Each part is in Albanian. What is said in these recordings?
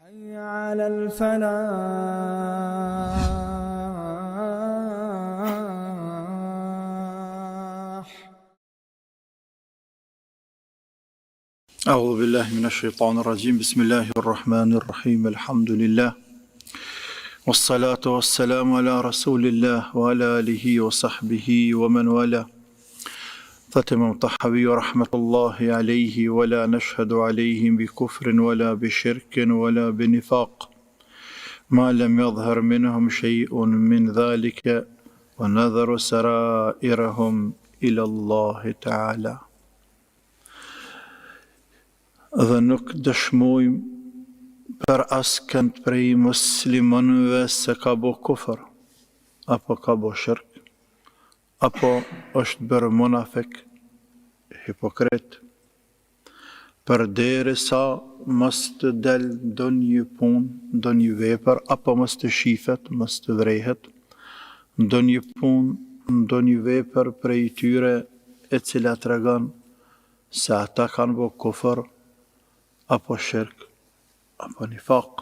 حي على الفلاح. أعوذ بالله من الشيطان الرجيم. بسم الله الرحمن الرحيم. الحمد لله والصلاة والسلام على رسول الله وعلى آله وصحبه ومن والاه. فتم طحوي رحمة الله عليه ولا نشهد عليهم بكفر ولا بشرك ولا بنفاق ما لم يظهر منهم شيء من ذلك ونذر سرائرهم إلى الله تعالى. Dhe nuk dëshmojmë për askënd prej muslimanëve se ka bo kufër, apo ka bo shirk, apo është bërë munafik, hipokrit, përderisa mos të del ndonjë punë, ndonjë vepër, apo mos të shifet, mos të vrehet, ndonjë punë, ndonjë vepër prej tyre e cila tregon se ata kanë bo kufër, apo shirk, apo nifaq.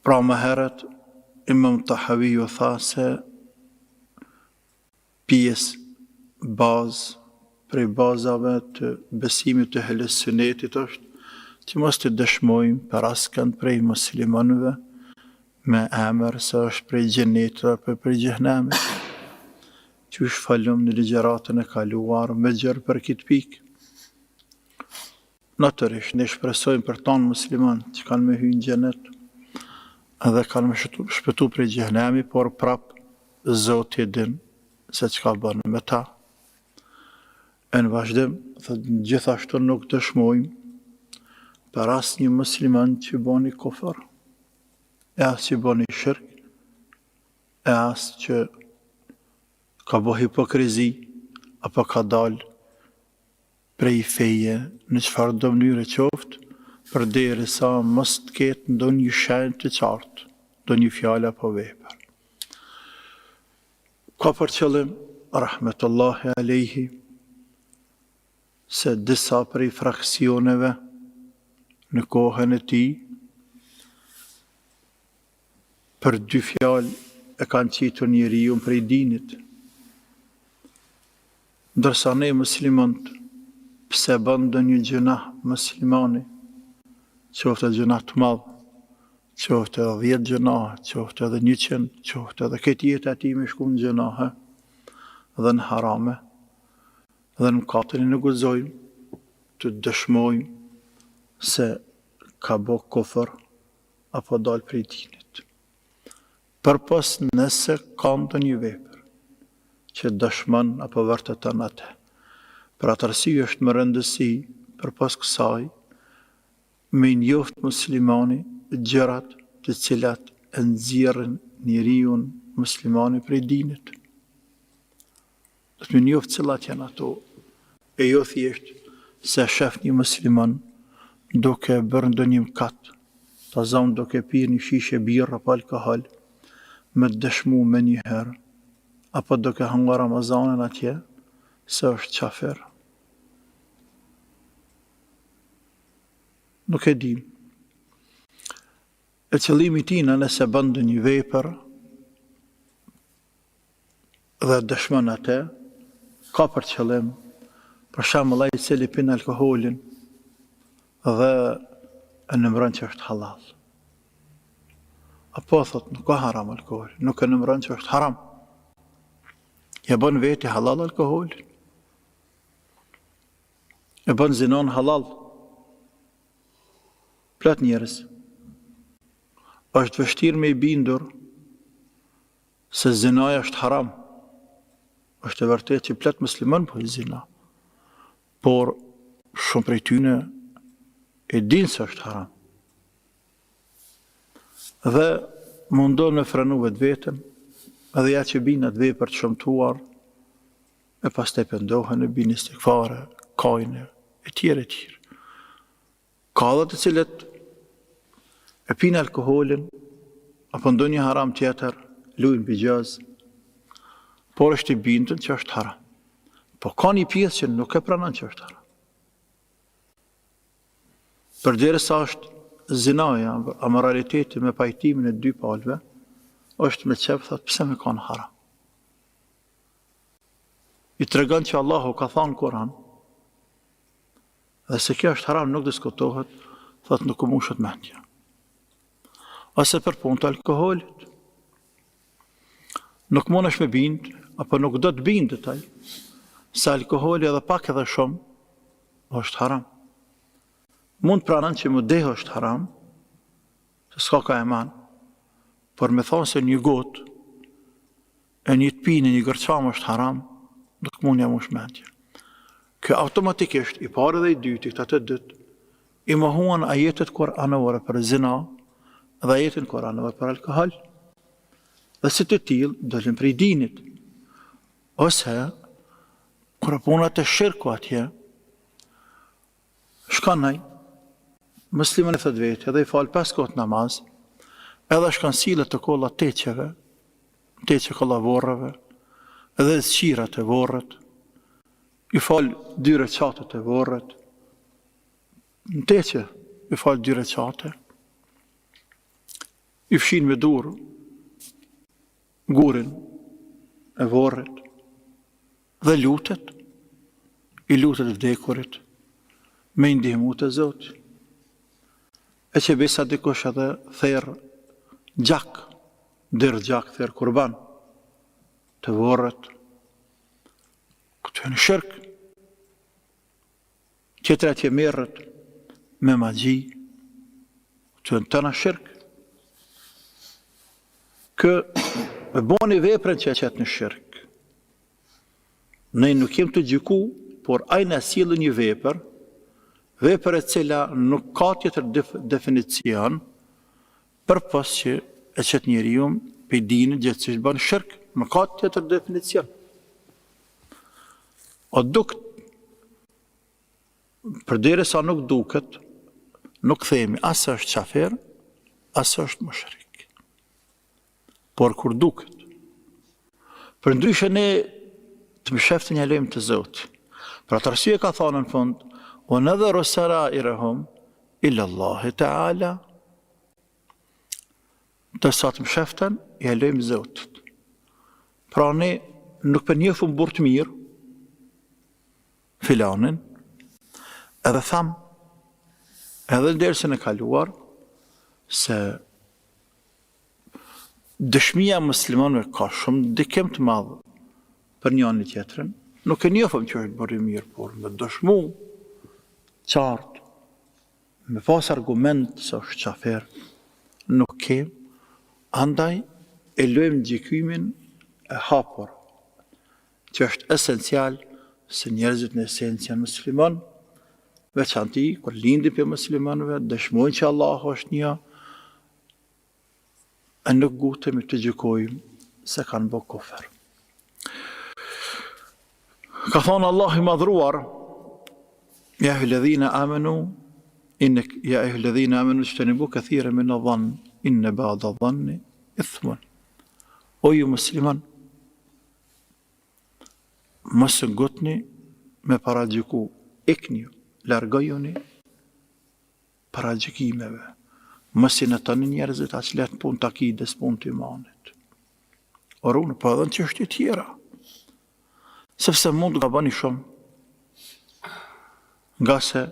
Pra më herët, Imam Tahawi ju tha se pjesë bazë prej bazave të besimit të Ehlus Sunnetit është që mos të dëshmojmë për askënd prej muslimanëve me emër se është prej xhenetit apo prej xhehenamit. Që është falum në ligjeratën e kaluar me gjërë për këtë pikë. Natyrisht, ne shpresojmë për tanë musliman që kanë me hyjë në xhenet edhe kanë me shpëtu prej xhehenami, por prap Zoti e din se çka bën me ta. E në vazhdim, gjithashtu nuk dëshmojmë për asnjë musliman që bani kufër, e as që bani shirk, e as që ka bo hipokrizi, apo ka dal prej feje në çfarë do mënyre qoftë, përderisa mos të ketë ndonjë shenjë të qartë, ndonjë fjalë apo vepër. Ka për qëllim, rahmetullahi alejhi, se disa prej fraksioneve në kohën e tij për dy fjalë e kanë qitur njeriu prej dinit. Ndërsa ne muslimant, pse bën ndonjë gjunah muslimani, qoftë gjunah të madh, qoftë edhe 10 gjunah, qoftë edhe 100, qoftë edhe këtë jetë ati me shku në gjunahe dhe në harame, dhe në mëkatin e në guxojmë të dëshmojmë se ka bo kufër apo dal prej dinit. Përpos nëse ka ndonjë vepër që dëshmon apo vërteton atë. Për atë arsye është më rëndësi përpas kësaj me njoft muslimani gjërat të cilat e nxjerrin njeriu muslimani prej dinit. Do të njoft cilat janë ato, e jo thjesht se shef një musliman duke bërë ndonjë mëkat, ta zon duke pirë një shishe birë apo alkohol, me dëshmu me një herë, apo duke hangë Ramazanin atje, se është qafir. Nuk e dim. E qëllimi tina nëse bëndë një vepër dhe dëshmën atë, ka për qëllim, për shembull ai i cili pin alkoholin dhe e nëmron që është halal. Apo thot nuk ka haram alkohol, nuk e nëmron që është haram. Ja bën veti halal alkoholin. E bën zinon halal. Plot njerëz. Është vështirë me i bindur se zinaja është haram. Është e vërtetë që plot musliman po i zina. Por shumë prej tyre e dinë se është haram. Dhe mundon me frenu vetveten, edhe ja që binë atë vepër të shëmtuar, e pastaj pendohen, e binë istikfare, kajnë, e tjere. Ka dhe të cilët e pinë alkoholin, apo ndonjë haram tjetër, lujnë bijaz, por është i bindën që është haram. Po ka një pjesë që nuk e pranon që është haram. Përderisa është zinaja, amoraliteti me pajtimin e dy palëve, është me qepë, thot, pse me kanë haram? I tregon që Allahu ka thënë Kur'an, dhe se kjo është haram nuk diskutohet, thot nuk u mushet mendja. Ose për punë të alkoholit. Nuk mund është me bind, apo nuk do të bindet ai, se alkoholi edhe pak edhe shumë është haram. Mund pranon që më deho është haram, se s'ka ka eman, por me thonë se një gotë, e një të pinë, një gërçam është haram, nuk mund jam është mendje. Kjo automatikisht, i parë dhe i dyti, këta të dytë, i mohuan ajetet kuranore për zina, dhe ajetin kuranore për alkohol, dhe si të tillë dolin prej dinit. Ose, kur punat e shirku atje, shkanaj, musliman e thët vetë, edhe i falë 5 kohët namaz, edhe shkan silet të kolla teqeve, teqe kolla vorreve, edhe zqirat e vorret, i falë 2 recatët e vorret, në teqe i falë 2 recate, i fshin me dur gurin e vorret, dhe lutet, i lutet vdekurit, me ndihmu të Zotit. E që besa dikush edhe therë gjak, dërë gjak, therë kurban, të vorret, këtë e në shirk, tjetëra që merret me magji, këtë e në të në shirk. Kë me boni veprën që e qëtë në shirk. Ne nuk jem të gjyku, por ajna sjellë një vepër e cila nuk ka tjetër definicion, përpos që e qëtë njeriu për dinit gjithësisht bën shirk, nuk ka tjetër definicion. O dukt, përderisa nuk duket, nuk themi asë është qafer, asë është mushrik. Por kur duket, për ndryshe ne të mësheftin e lejmë të Zotit. Pra të arsye ka thonë në fund, o në dhe rosara i rehum, illa Allahi Ta'ala, të sa të mësheftin e lejmë Zotit. Pra ne nuk për njëfëm burë të mirë, filanin, edhe tham, edhe në dersën e kaluar, se dëshmia muslimanëve ka shumë dikem të madhë për njëri tjetrin, nuk e njofëm që është bërë mirë, por me dëshmu qartë, me pas argument se është qafer, nuk kem, andaj e lojmë gjykimin e hapur, që është esencial se njerëzit në esencë janë musliman, veçanti, kur lindin për muslimanëve, dëshmojnë që Allahu është një, e nuk gutemi të gjykojmë se kanë bë kufër. Ka thonë Allah i madhruar, ja ayyuhalladhina amanu, ja ayyuhalladhina amanu ijtanibu kathiran min adh-dhann, inna ba'da adh-dhanni ithmun. O ju musliman, mos ngutni me paragjyku, ikni, largojuni paragjykimeve. Mos i nëtoni njerëzit aq letë punë të akides, punë të imanit. Orunë, po edhe në çështje tjera. Sepse mund të gaboni shumë, nga se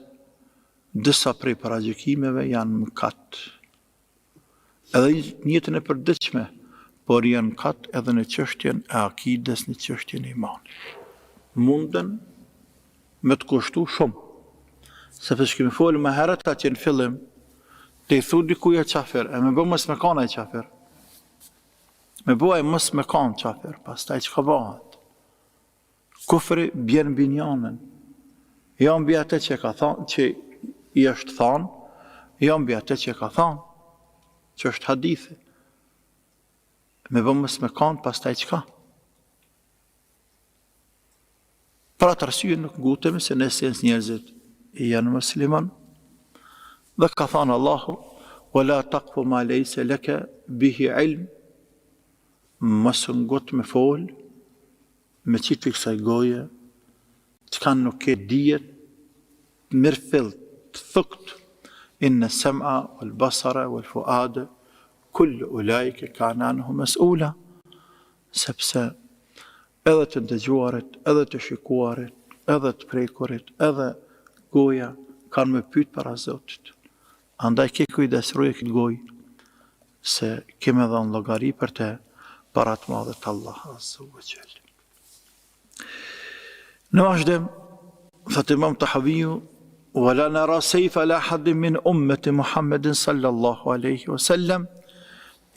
disa prej paragjykimeve janë mëkat. Edhe njëtën e përditshme, por janë mëkat edhe në çështjen e akides, në çështjen e imanit. Munden me të kushtu shumë. Sepse shkemi folë më herët që në fillim, të i thu dikuja qafer, e me bë mës me kana i qafer. Me bëj mës me kanë qafer, pas taj që ka bëhat. Kufri bjen binjanën. Jo mbi atë që ka thonë, që i është thonë, jo mbi atë që ka thonë, që është hadithi. Me bë mës me kanë, pas taj që ka. Pra të arsye nuk gutemi se në esencë njerëzit janë musliman. Dhe ka thonë Allahu, wala taqfu ma laysa laka bihi ilm, mos ngut me fol, me qitë kësaj goje, që kanë nuk e dijet, mirëfill, të thukt, inna sam'a wal basara wal fuada kullu ulaika kana anhu mas'ula, sepse edhe të dëgjuarit, edhe të shikuarit, edhe të prekurit, edhe goja kanë me pyet para Zotit. Andaj ke kujdes, ruaj këtë gojë, se keme dhënë llogari për te para të madhet Allah azza wa jall. Në vazhdim, thot Imam Tahawiu, ولا نرى سيف على أحد من أمة محمد صلى الله عليه وسلم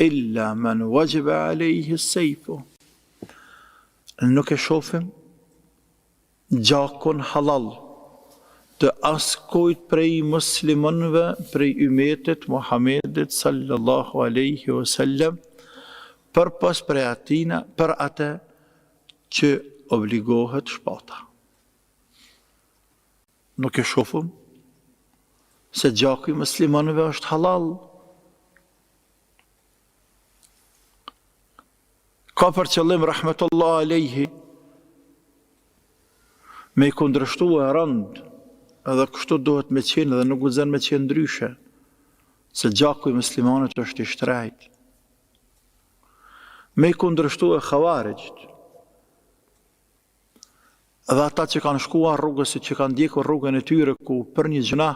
إلا من وجب عليه السيف. Nuk e shohim gjakun halal të askujt prej muslimanëve, prej ummetit Muhammedit sallallahu alaihi wasallam, përpas prej atina, për atë që obligohet shpata. Nuk e shohim se gjaku i muslimanëve është halal. Ka për qëllim rahmetullah alejhi me i kundrështu e rënd, edhe kështu duhet me qenë dhe nuk guxon me qenë ndryshe, se gjaku i muslimanët është i shtrejt. Me i kundrështu e khawarijt, edhe ata që kanë shkuar rrugës, që kanë ndjekur rrugën e tyre, ku për një gjuna,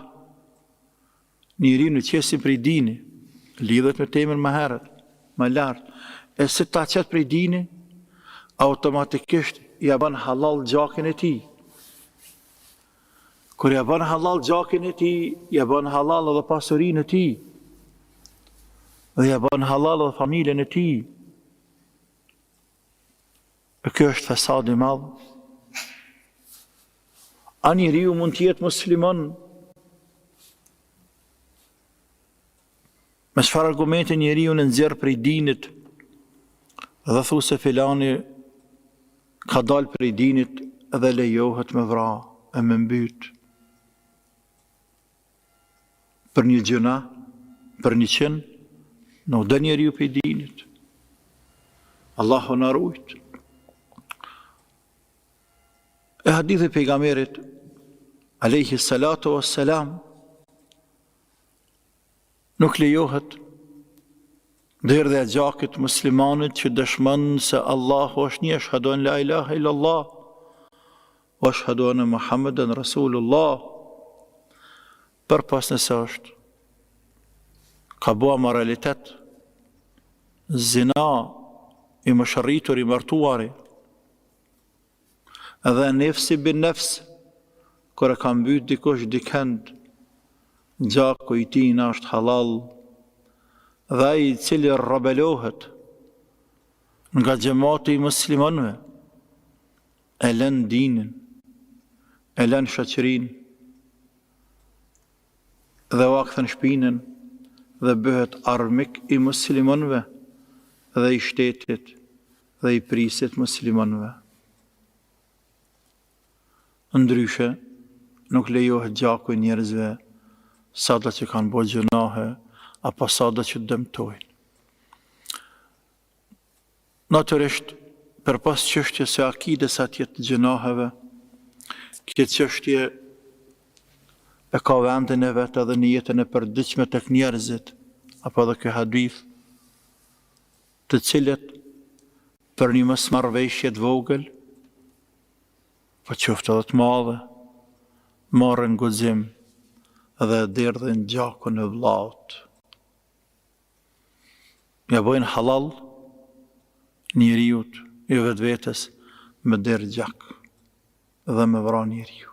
njëri në qesin prej dini, lidhet me temën më herët, më lartë, e si ta qëtë prej dini, automatikisht ja bën halal gjakin e ti. Kur ja bën halal gjakin e ti, ja bën halal edhe pasurinë e ti, dhe ja bën halal edhe familjen e ti. E kjo është fesad i madh. A njeriu mund të jetë musliman me çfarë argumente njeriu në nxjerr prej dinit dhe thu se filani ka dalë prej dinit dhe lejohet me vra e me mbyt për një gjëna, për një qenë, nuk dhe njeriu prej dinit. Allahu na rujt. E hadithi pejgamberit alayhi salatu wassalam nuk lejohet derdhja e gjakit muslimanit që dëshmon se Allahu është një, ashhadu an la ilaha illallah wa ashhadu anna Muhammeden Rasulullah, për pas nëse është ka bua moralitet, zina, i mëshërritur, i martuari, edhe nefsi bin nefs, kër e ka mbyt dikush dikend, gjaku i tij është halal, dhe ai i cili rebelohet nga xhamati i muslimanëve, e lën dinin, e lën shoqërinë, dhe u akthen shpinën, dhe bëhet armik i muslimanëve, dhe i shtetit, dhe i prisit muslimanëve. Ndryshe, nuk lejohet gjaku i njerëzve, sada që kanë bërë gjunahe, apo sada që dëmtojnë. Natyrisht, për pas çështjes së akides atje të gjunaheve, këtë çështje e ka vendin e vetë edhe në jetën e përditshme tek njerëzit, apo edhe ky hadith, të cilët për një mosmarrëveshje të vogël, po qoftë edhe të madhe, marrin guxim dhe derdhin gjakun e vllaut. Ja bojnë halal njeriut, jo vetvetes, me derë gjak dhe me vra njeriu.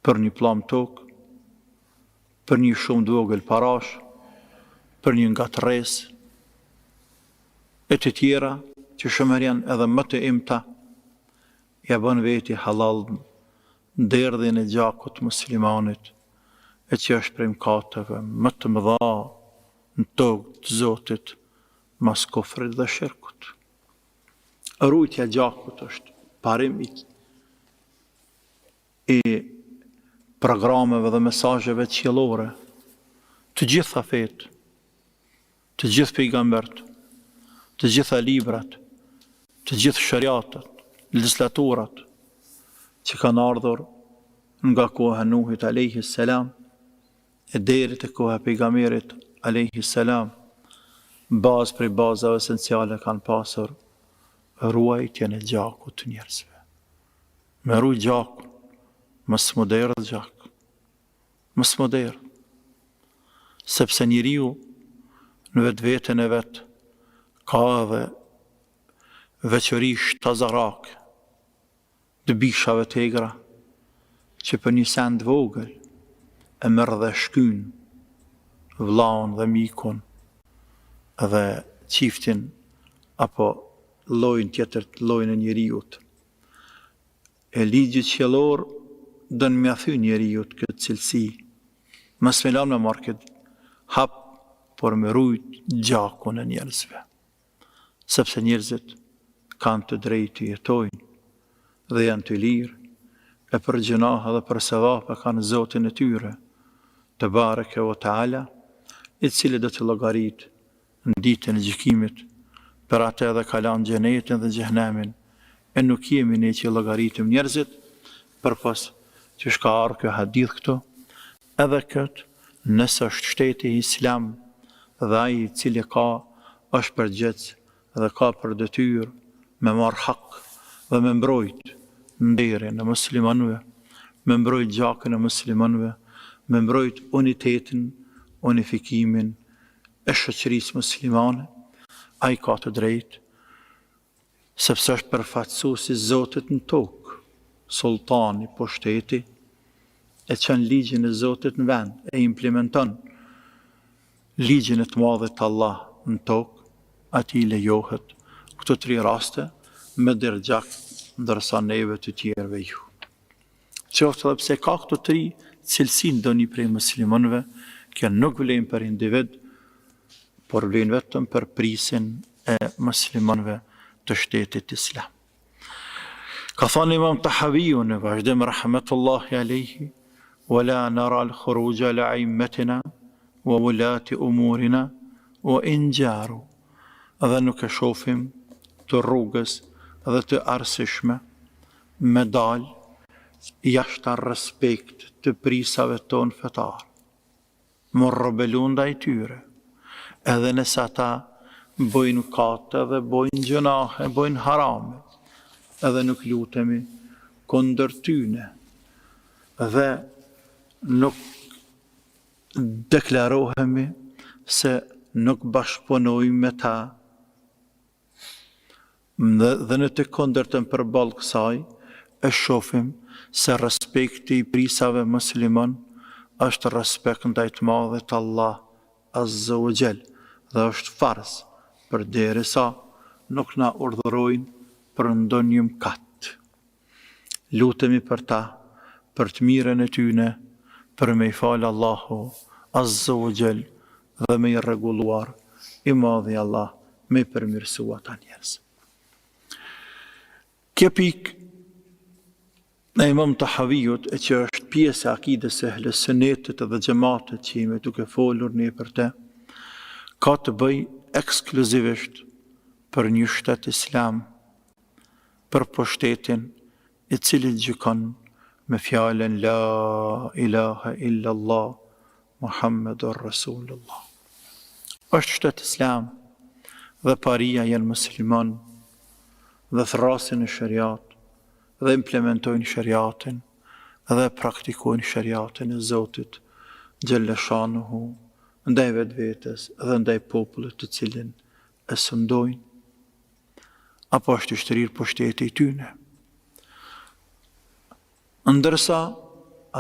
Për një plam tokë, për një shumë dvogël parash, për një ngatërres, e të tjera që shëmërjan edhe më të imta, ja bën veti halal derdhin e gjakut muslimanit, e që është prej mëkateve më të mëdha në tokë të Zotit, mas kufrit dhe shirkut. Rujtja gjakut është parim i programeve dhe mesazheve qiellore, të gjitha fetë, të gjithë pejgambert, të gjitha librat, të gjithë shariatat, legislaturat që kanë ardhur nga koha e Nuhit alayhi salam e deri te koha e pejgamberit alayhi salam, bazë për bazave esenciale kanë pasur ruajtjen e gjakut të njerëzve. Me ruaj gjakun, mos më derdh gjak. Mos më derdh. Sepse njeriu në vetveten e vet ka edhe veçori shtazarake, të bishave të egra, që për një send vogël e merr dhe shkyn vllaun dhe mikun dhe çiftin apo llojin tjetër të llojin e njeriut. E ligji qiellor dën mja thy njeriut këtë cilësi. Mos me lanë me marrë këtë hap, por me rujt gjakun e njerëzve. Sepse njerëzit kanë të drejtë të jetojnë dhe janë të lirë, e për gjunahe dhe për sevape kanë Zotin e tyre, te bareke o Teala, i cili do të llogarit në ditën e gjykimit për atë edhe kalan xhenetin dhe xhehenemin, e nuk jemi ne që llogaritim njerëzit përpos që shka arë kjo hadith këto, edhe këtë nëse është shteti islam dhe ai i cili është përgjithës dhe ka për detyrë me marrë hak dhe me mbrojt nderin e muslimanëve, me mbrojt gjakën e muslimanëve, me mbrojt unitetin, unifikimin e shoqërisë muslimane, ai ka të drejtë, sepse është përfaqësuesi i Zotit në tokë, sultani po shteti, e çon ligjin e Zotit në vend, e implementon ligjin e të madhit Allah në tokë, atij lejohet këto 3 raste me dërgjak, ndërsa neve të tjerëve ju. Qoftë edhe pse ka këto 3 cilësi ndonjë prej muslimanëve, kjo nuk vlen për individ, por vlen vetëm për prisin e muslimanëve të shtetit islam. Ka thënë Imam Tahaviu në vazhdim rahmetullahi alayhi, wala nara al-khuruja li'immatina wa wulati umurina wa in jaru. Dhe nuk e shohim të rrugës dhe të arsyeshme me dal jashtë respekt të prisave ton fetar. Mor rebelun ndaj tyre, edhe nëse ata bojnë kate dhe bojnë gjunahe, bojnë harame, edhe nuk lutemi kundër tyne, dhe nuk deklarohemi se nuk bashkëpunojmë me ta, dhe në të kundërtën përballë kësaj, e shohim se respekti i prisave musliman është respekt ndaj të madhit Allah Azza wa Jall, dhe është farz përderisa nuk na urdhërojnë për ndonjë mëkat. Lutemi për ta, për të mirën e tyne, për me i falë Allahu Azza wa Jall dhe me i rregulluar i madhi Allah, me i përmirësua ata njerëz. Kjo pikë në Imam Tahaviut, e që është pjesë e akides e ehlus sunnetit dhe xhamatit që jemi duke folur ne për te, ka të bëj ekskluzivisht për një shtet islam, për pushtetin i cili gjykon me fjalën La ilaha illallah Muhammedur Rasulullah. Është shtet islam dhe paria janë musliman dhe thrasin e shariat dhe implementojnë shariatin dhe praktikojnë shariatin e Zotit Gjelle Shanuhu ndaj vetvetes dhe ndaj popullit të cilin e sundojnë, apo është i shtrirë pushteti i tyne. Ndërsa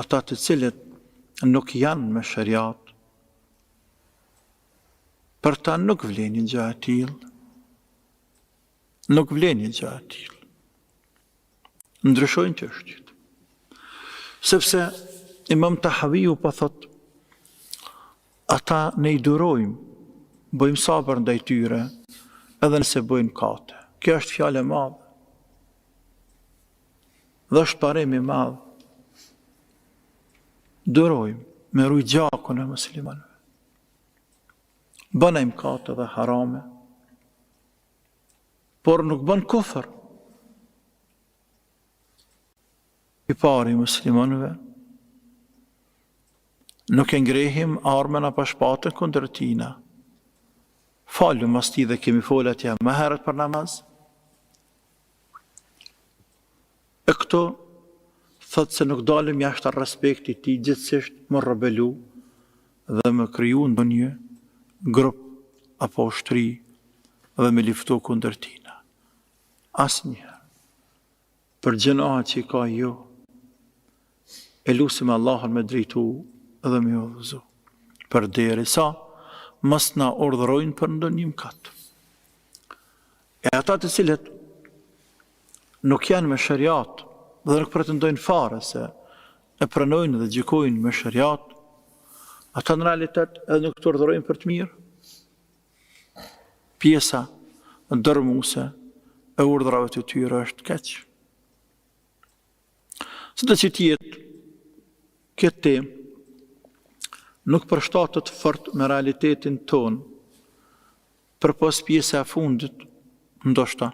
ata të cilët nuk janë me shariat, për ta nuk vlen një gjë e tillë, nuk vlen një gjë e tillë. Ndryshojnë çështjet. Sepse Imam Tahaviu po thot, ata ne i durojmë, bëjmë sabër ndaj tyre, edhe nëse bëjnë kate. Kjo është fjalë e madhe. Dhe është parim i madh. Durojmë me ruaj gjakun e muslimanëve. Bëna mëkate dhe harame, por nuk bën kufër. I pari muslimanëve Nuk e ngrehim armën apo shpatën kundër tina. Falu mas ti dhe kemi folat ja më herët për namaz. E këto thot se nuk dalim jashtë respekti ti gjithsesht më rebelu dhe më kriju në një grup apo ushtri dhe me liftu kundër tina. Asnjëherë. Për gjënohat që i ka jo, e lusim Allahun me drejtu dhe me udhëzu. Për deri sa, mos na urdhërojnë për ndonjë mëkat. E ata të cilët nuk janë me shariat dhe nuk pretendojnë fare se e pranojnë dhe gjykojnë me shariat, ata në realitet edhe nuk të urdhërojnë për të mirë. Pjesa dërmuese e urdhrave të tyre është keq. Së që tjetë këtë temë nuk përshtatet fort me realitetin ton, për pas pjesa e fundit, ndoshta.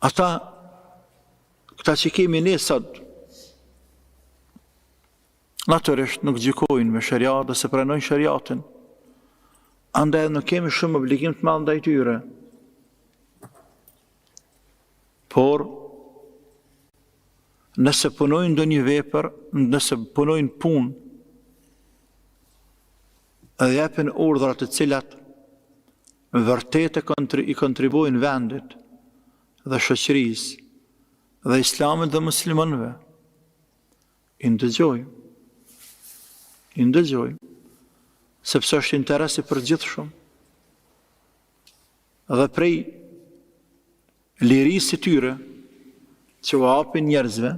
Këta që kemi ne sot, natyrisht nuk gjykojnë me shariat dhe se pranojnë shariatin, andaj nuk kemi shumë obligim të madh ndaj tyre. Por, nëse punojnë ndonjë vepër, nëse punojnë punë, dhe japin urdhra të cilat vërtet i kontribuojnë vendit dhe shoqërisë dhe islamit dhe muslimanëve, i ndëgjojmë, sepse është interes i përgjithshëm. Dhe prej lirisë të tyre që u hapin njerëzve,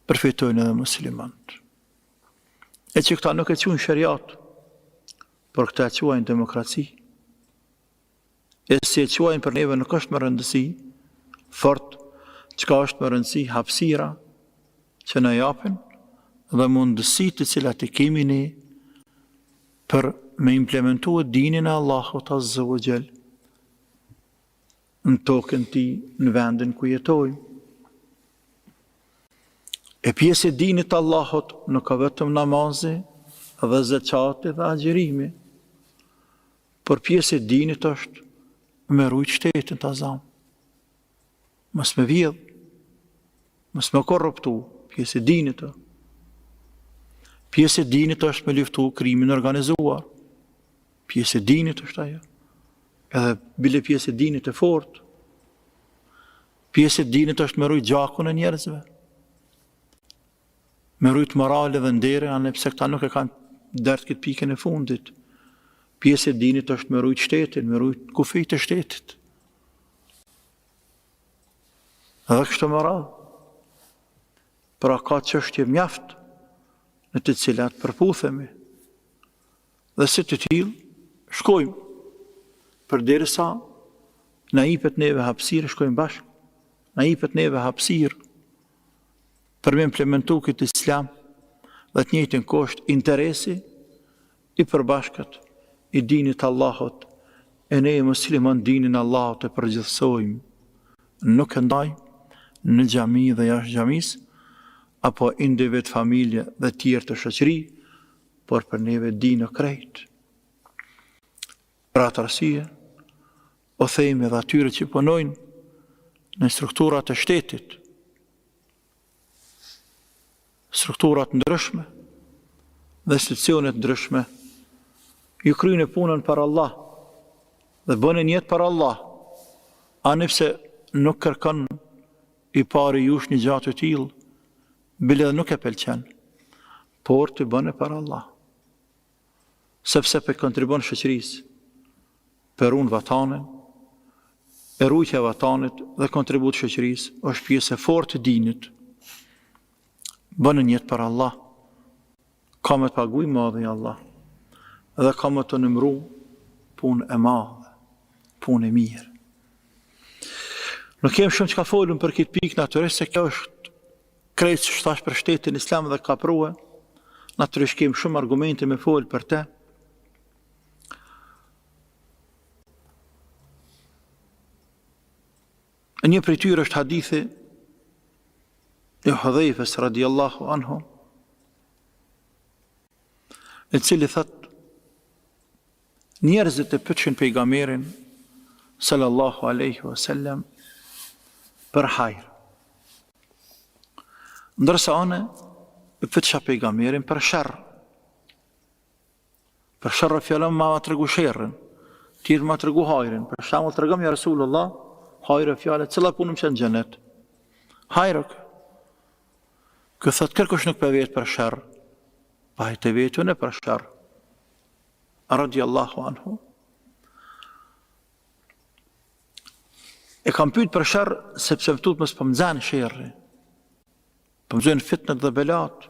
përfitojnë edhe muslimanët. E që këta nuk e quajnë shariat, por këta e quajnë demokraci. E si e quajnë për neve nuk është më rëndësi, fort, çka është më rëndësi hapësira që na japin dhe mundësi të cilat i kemi ne për me implementuar dinin e Allahut Azza wa Jall në tokën ti, në vendin ku jetojmë. E pjesë e dinit të Allahut nuk ka vetëm namazi dhe zakati dhe agjerimi, por pjesë e dinit është me rujt shtetin të azam. Mos me vjedh, mos me korruptu, pjesë e dinit të. Pjesë e dinit është me luftu krimin organizuar. Pjesë e dinit është ajo. Edhe bile pjesë e dinit e fort. Pjesë e dinit është me rujt gjakun e njerëzve. Me rujt morale dhe ndere, anë pse këta nuk e kanë dert këtë pikën e fundit. Pjesë e dinit është me rujt shtetin, me rujt kufijt e shtetit. Edhe kështë moral. Pra ka çështje mjaft në të cilat përputhemi. Dhe si të tillë, shkojmë, përderisa na jepet neve hapësirë, shkojmë bashkë, na jepet neve hapësirë për me implementu këtë islam dhe të njëjtin kohë interesi i përbashkët i dinit Allahut, e ne musliman dinin Allahut e përgjithsojmë, nuk e ndajmë në xhami dhe jashtë xhamisë, apo individ, familje dhe tjerë të shoqëri, por për neve dinë krejt. Për atë arsye, o themi dhe atyre që punojnë në strukturat e shtetit, strukturat ndryshme dhe institucionet ndryshme, ju kryejnë punën për Allah dhe bënin jetë për Allah, anipse nuk kërkon i pari jush një gjatë të tillë, bile dhe nuk e pëlqen, por të bëne për Allah. Sepse për kontribon shoqërisë, për unë vatanin, e rujtja vatanit dhe kontribut shoqërisë, është pjesë e fortë e dinit. Bëne jetë për Allah, ka me të paguaj madhe i Allah, dhe ka me të nëmru punë e madhe, punë e mirë. Nuk kemë shumë që ka folun për këtë pikë, natyrisht se kjo është krejtë që shtash për shtetin islam dhe ka prue, natyrisht kemë shumë argumente me folë për te. Një prej tyre është hadithi e Hudhaifës radiallahu anhu, i cili thot, njerëzit e pyetën pejgamberin sallallahu alaihi wasallam për hajër. Ndërsa one e pyetësha pejgamberin për sharr. Për sharr fjalën ma tregu sherrin, tjerë ma tregu hajrin. Për shembull tregom ja Rasulullah, hajër fjalë, cila punë më në xhenet? Hajrok. Kë thot kërkush nuk për vetë për sharr, pa e të vetën e për sharr. Radiallahu anhu. E kam pyet për sharr sepse më tut mos po mëzan sherri. Po mëzojnë fitnët dhe belat.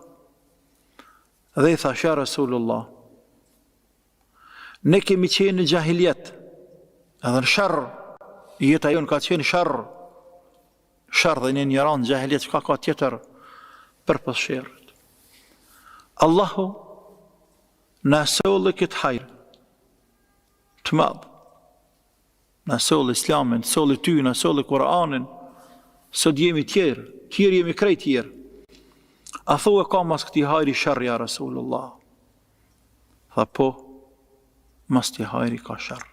Dhe i thash ja Rasulullah, ne kemi qenë në gjahiljet, edhe në sharr, jeta jonë ka qenë sharr, dhe në njëran gjahiljet, që ka tjetër për pas sherrit. Allahu në solli këtë hajrë të madhë, në solli islamin, në solli ty, në solli Kur'anin, sot jemi tjerë jemi krejt tjerë. A thua ka mas këti hajri sharri ja Rasulullah? Tha po, mas këti hajri ka sharr.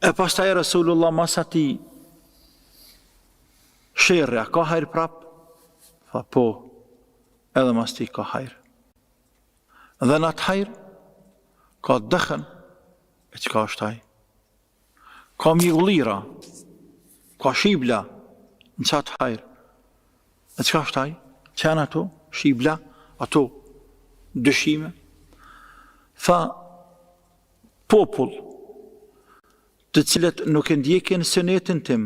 E pastaj Rasulullah mas ati sherri, a ka hajri prap? Tha po, edhe mas ti ka hajri. Dhe në atë hajri, ka dëkhen, e që ka është hajri? Ka mjullira, ka shibla, në qatë hajrë. E qëka është hajrë? Qenë ato, shibla, ato dëshime. Tha, popull, të cilët nuk e ndjekin sunetin tim,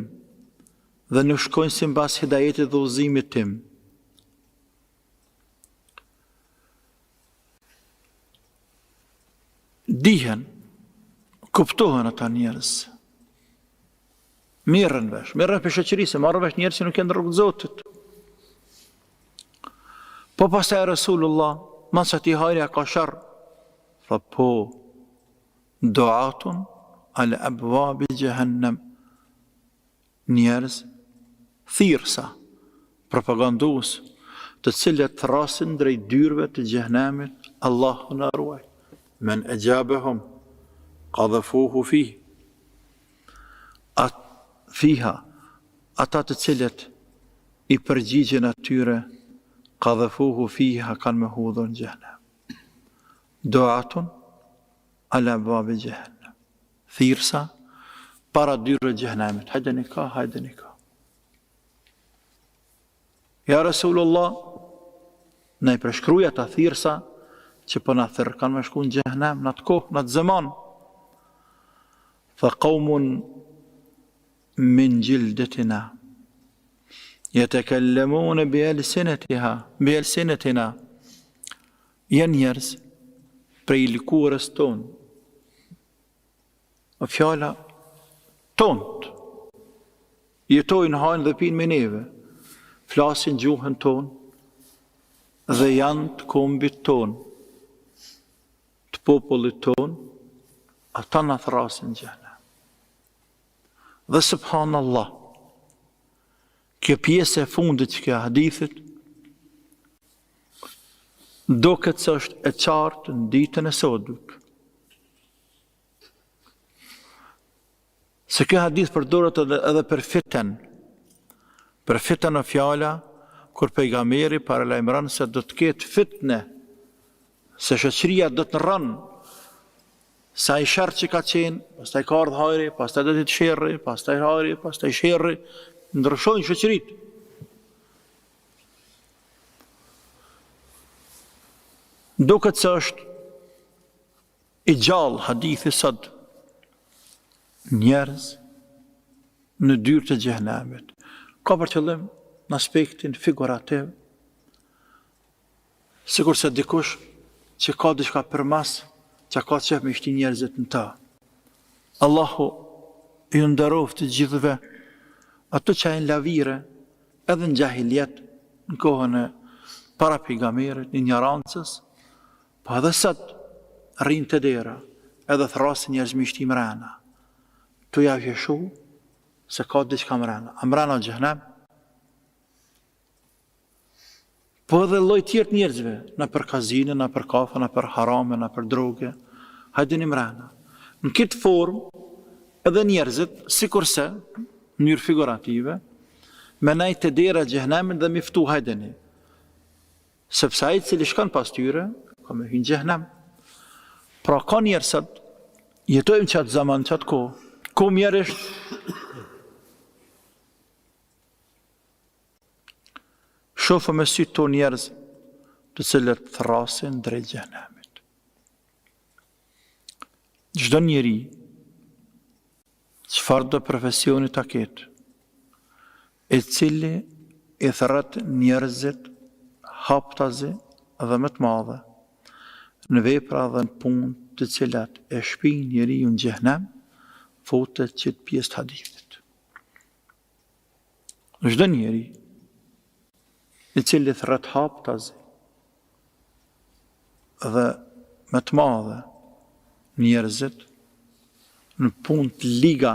dhe nuk shkojnë si mbas hidajetit dhe udhëzimit tim. Dihen, kuptohen ata njerëz. Mirën për shoqërisë, marrën vesh njerëz që nuk janë në rrugën e Zotit. Po pastaj Rasulullah, mas ati hajrja ka sharr, tha po, duatun ala abwabi jahannam, njerëz thirrsa, propagandues, të cilët thrasin drejt dyrëve të xhehenamit, Allahu na ruaj. Men ajabahum qadhafuhu fiha, ata të cilët i përgjigjen atyre, qadhafuhu fiha, kanë me hudhur në xhehenem. Duatun ala abwabi jahannam, thirrsa para dyrëve të xhehenemit. Hajdeni ka. Ja Rasulullah, ne i përshkruaj ata thirrsa që po na thirr, kanë me shku në xhehenem në atë kohë, në atë zaman. Fa qaumun min jildatina yatakallamuna bi alsinatina, janë njerëz prej lëkurës tonë, fjala tonë, jetojnë, hajnë dhe pinë me neve, flasin gjuhën tonë dhe janë të kombit tonë, të popullit tonë, ata në thrasin xhehenem. Dhe subhanallah, kjo pjesë e fundit që kjo hadithit, do këtë së është e qartë në ditën e sotut. Se kjo hadith përdoret edhe për fitën o fjala, kur pejgamberi paralajmëron se do të ketë fitne, se shoqëria do të rënë, sa i sharr që ka qenë, pastaj ka ardhur hajri, pastaj do të sherri, pastaj hajri, pastaj sherri, ndryshojnë shoqëritë. Duket se është i gjallë hadithi sot, njerëz në dyrë të xhehenemit. Ka për qëllim në aspektin figurativ, sikur se dikush që ka diçka përmas, që ka qef me shti njerëzit në ta. Allahu i nderoft të gjithëve ato që ajnë lavire, edhe në gjahiljet, në kohën e para pejgamberit, në ignorancës, po edhe sot rrinë të dera, edhe thrasin njerëz me shti mrena. Tu ja vjeshu, se ka diçka mrena. A mrena xhenem? Po edhe lloj tjerë njerëzve, na për kazine, na për kafe, na për harame, na për droge, hajdini mrena. Në këtë formë, edhe njerëzit, sikurse, në mënyrë figurative, me nejtë të dera xhenemit dhe miftu hajdini. Sepse ai cili shkon pas tyre, ka me hynë xhenem. Pra ka njerëzit, jetojmë qatë zaman, qatë ko mjerisht, shofë me sy të njerëz të cilët thrasin drejt xhenemit. Çdo njeri, çfarë do profesioni ta ketë, e cili i thret njerëzit haptazi dhe më të madhe, në vepra dhe në punë të cilat e shpijnë njeriu në xhenem, futet qëtë pjesë të hadithit. Çdo njeri i cili thret haptazi dhe më të madhe njerëzit në punë të liga,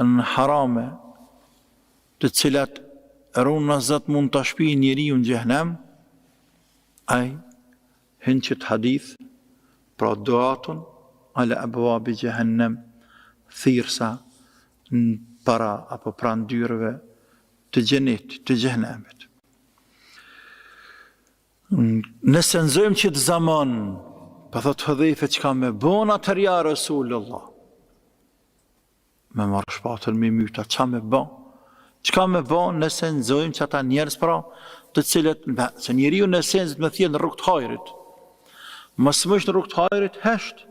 në harame, të cilat runa Zot mund të shpijnë njeriu në xhenem, ai hyn qët hadith, pra duatun ala abwabi xhenem, thirrsa në para apo pranë dyrëve të xhenetit, të xhenemit. Nëse nxojmë qët zaman, pa thot Hudhaife çka me bon atër ja Rasulullah, me marrë shpatën me myta, qa me bon? Çka me bon nëse nxojmë që ata njerëz pra, të cilët, se njeriu në esencë me thjellë në rrugt të hajrit, mos më është në rrugt të hajrit, hesht,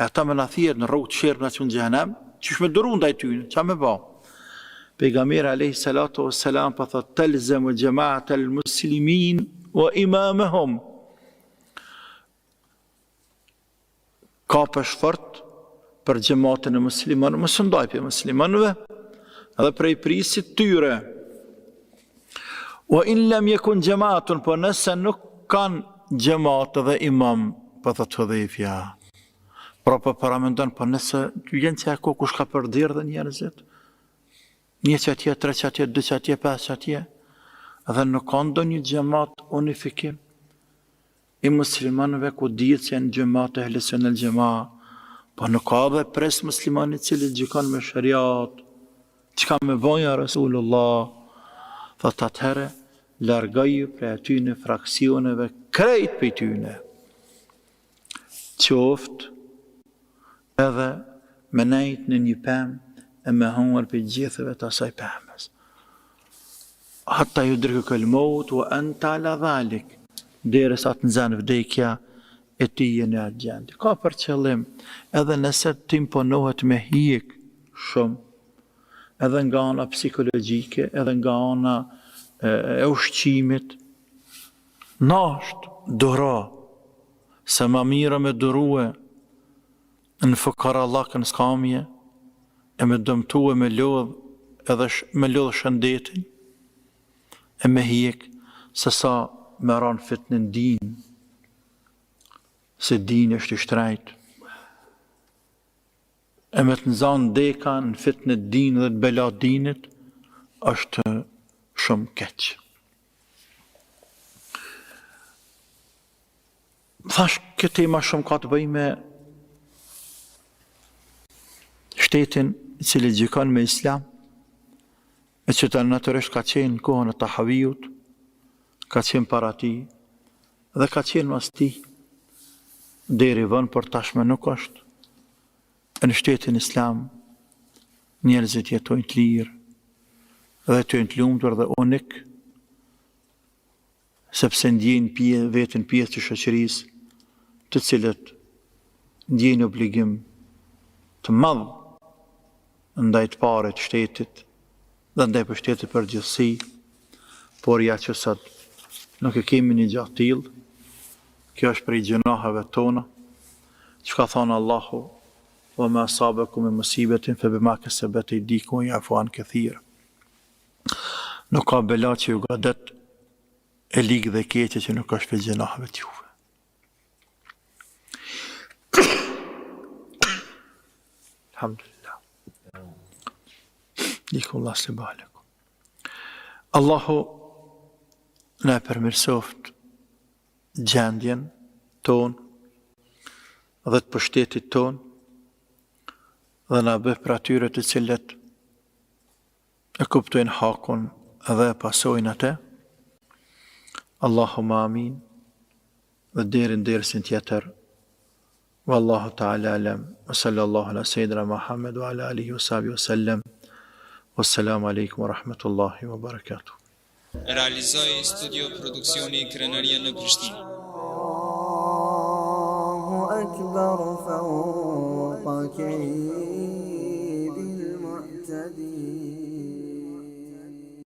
e ata me na thjerë në rrugt të shirkut në çun xhenem, çish me duru ndaj tyre, qa me bon? Pejgamberi alayhi salatu wassalam pa thot talzamu jama'at al-muslimin wa imamahum. Ka peshfort për xhamatën e muslimanëve, mos ndaj për muslimanëve, edhe prej prisit tyre. Wa in lam yakun jama'atun, po nëse nuk kanë xhamat dhe imam, po thot Hudhaifja. Pra po paramendon, po nëse jenë që ako kush ka përdirë dhe njerëzit, një qatje, tre qatje, dy qatje, pes qatje, dhe nuk ka ndonjë xhamat unifikim i muslimanëve ku dihet se janë xhamat e ehlesunel xhamat, po nuk ka dhe pres muslimani cili gjikon me shariat, çka me boja Rasulullah, thot atëherë, largoju prej atyne fraksioneve krejt për tyne, qoftë edhe me nejt në një pemë, e me hongër për gjithëve të asaj pëmës. Hatta ju drikë maut wa anta ala dhalik, derës atë nëzanë vdekja e ti jeni atë gjendje. Ka për qëllim, edhe nëse të imponohet me hijek shumë, edhe nga ana psikologjike, edhe nga ana e ushqimit, nasht, dura, se ma mira me durue në fukarallakën skamje, e me dëmtu e me lodh, edhe me lodh shëndetin, e me hijek, se sa me ranë fitnin din, se din është i shtrejt, e me të nëzanë deka në fitnin din dhe të belat dinit, është shumë keq. Thash, këtë tema shumë ka të bëj me shtetin i cili gjikon me islam, e që të natyrisht ka qenë në kohën e Tahavijut, ka qenë para ti, dhe ka qenë mas ti, deri vën, por tashme nuk është. E në shtetin islam, njerëzit jetojnë të lirë, dhe të jenë të lumtur dhe unik, sepse ndjejnë vetën pjesë të shoqërisë, të cilët ndjejnë obligim të madh ndaj të pare të shtetit dhe ndaj për shtetit për gjithësi, por ja që sot nuk e kemi një gjatë tillë, kjo është prej gjunaheve tona, që ka thonë Allahu, wa ma asabakum min musibetin fa bima kasabat aydikum ya'fu an kathir. Nuk ka bela që ju gadet e ligë dhe keqe që nuk është për gjunaheve të juve. Alhamdulillah. Dikullah së baleku. Allahu na përmirësoft gjendjen tonë dhe të pushtetit tonë dhe na bëh për atyre të cilët e kuptojnë hakun dhe e pasojnë atë. Allahumma amin. Dhe deri në dersin tjetër. Wallahu ta'ala alam. Wa sallallahu ala sayyidina Muhammad wa ala alihi wa sahbihi wa sallam. Wassalamu alaikum wa rahmatullahi wa barakatuh. Realizoi studio produksioni Krenaria në Prishtinë. الله أكبر فوق كيد المعتدين